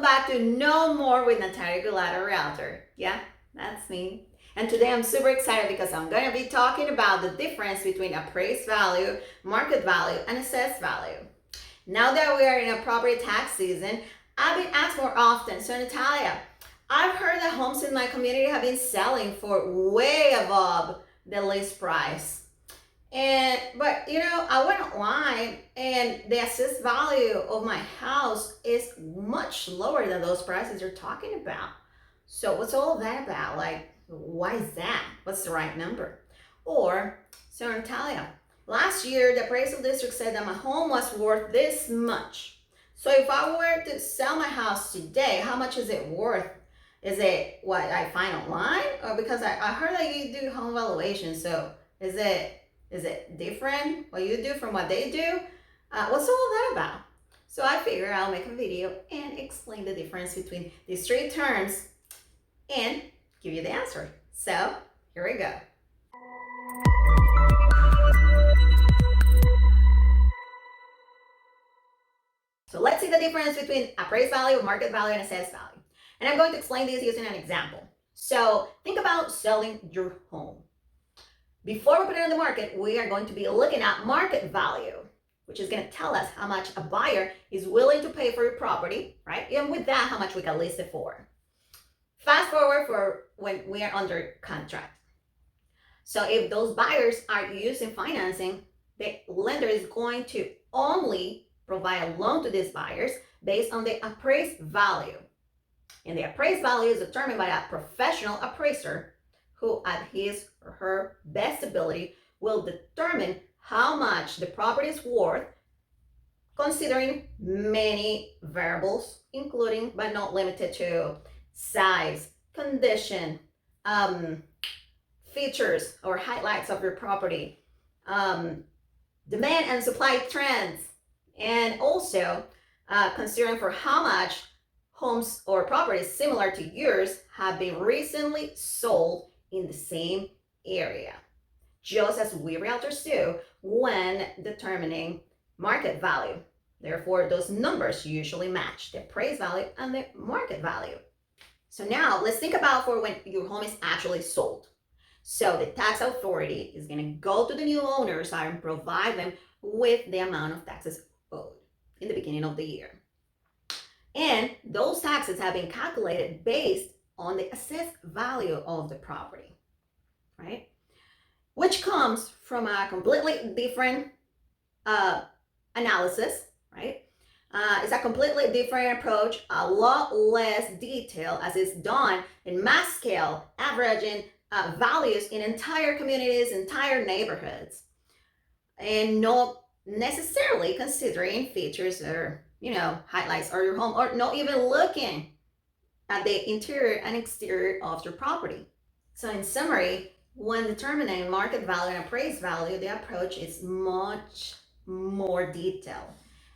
welcome back to No More with Natalia Agulotta, Realtor. Yeah, that's me. And today I'm super excited because I'm going to be talking about the difference between appraised value, market value, and assessed value. Now that we are in a property tax season, I've been asked more often, so Natalia, I've heard that homes in my community have been selling for way above the list price. But I went online and the assessed value of my house is much lower than those prices you're talking about. So what's all of that about? Like, why is that? What's the right number? So Natalia, last year the appraisal district said that my home was worth this much. So if I were to sell my house today, how much is it worth? Is it what I find online? Or because I heard that you do home valuation, so is it different what you do from what they do? What's all that about? So I figure I'll make a video and explain the difference between these three terms and give you the answer. So here we go. So let's see the difference between appraised value, market value, and assessed value. And I'm going to explain this using an example. So think about selling your home. Before we put it on the market, we are going to be looking at market value, which is going to tell us how much a buyer is willing to pay for your property, right? And with that, how much we can list it for. Fast forward for when we are under contract. So if those buyers are using financing, the lender is going to only provide a loan to these buyers based on the appraised value. And the appraised value is determined by a professional appraiser who at his or her best ability will determine how much the property is worth, considering many variables, including but not limited to size, condition, features or highlights of your property, demand and supply trends, and also considering for how much homes or properties similar to yours have been recently sold in the same area, just as we realtors do when determining market value. Therefore, those numbers usually match the appraised value and the market value. So now let's think about for when your home is actually sold. So the tax authority is going to go to the new owners and provide them with the amount of taxes owed in the beginning of the year. And those taxes have been calculated based on the assessed value of the property, right? Which comes from a completely different analysis, right? It's a completely different approach, a lot less detail as it's done in mass scale, averaging values in entire communities, entire neighborhoods, and not necessarily considering features or highlights of your home, or not even looking at the interior and exterior of your property. So in summary, when determining market value and appraised value, the approach is much more detailed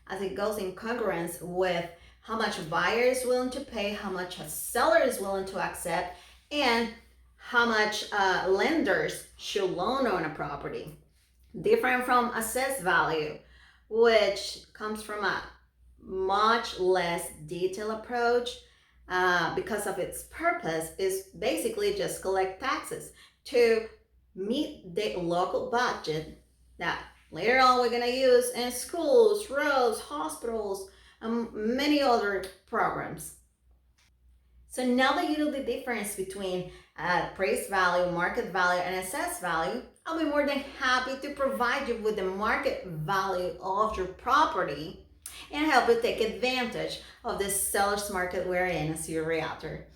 as it goes in congruence with how much a buyer is willing to pay, how much a seller is willing to accept, and how much lenders should loan on a property. Different from assessed value, which comes from a much less detailed approach because of its purpose is basically just collect taxes to meet the local budget that later on we're going to use in schools, roads, hospitals, and many other programs. So now that you know the difference between appraised value, market value, and assessed value, I'll be more than happy to provide you with the market value of your property and help you take advantage of this seller's market we're in as your realtor.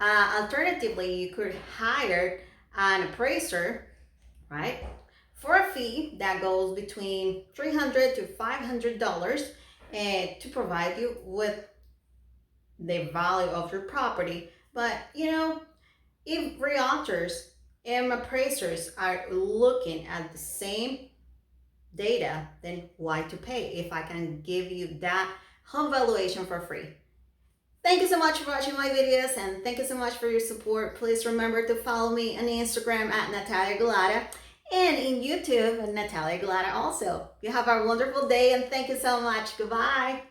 Alternatively, you could hire an appraiser, right, for a fee that goes between $300 to $500 and to provide you with the value of your property. But if realtors and appraisers are looking at the same data, then why to pay if I can give you that home valuation for free? Thank you so much for watching my videos, and thank you so much for your support. Please remember to follow me on Instagram at Natalia Agulotta and in YouTube at Natalia Agulotta also. You have a wonderful day, and thank you so much. Goodbye.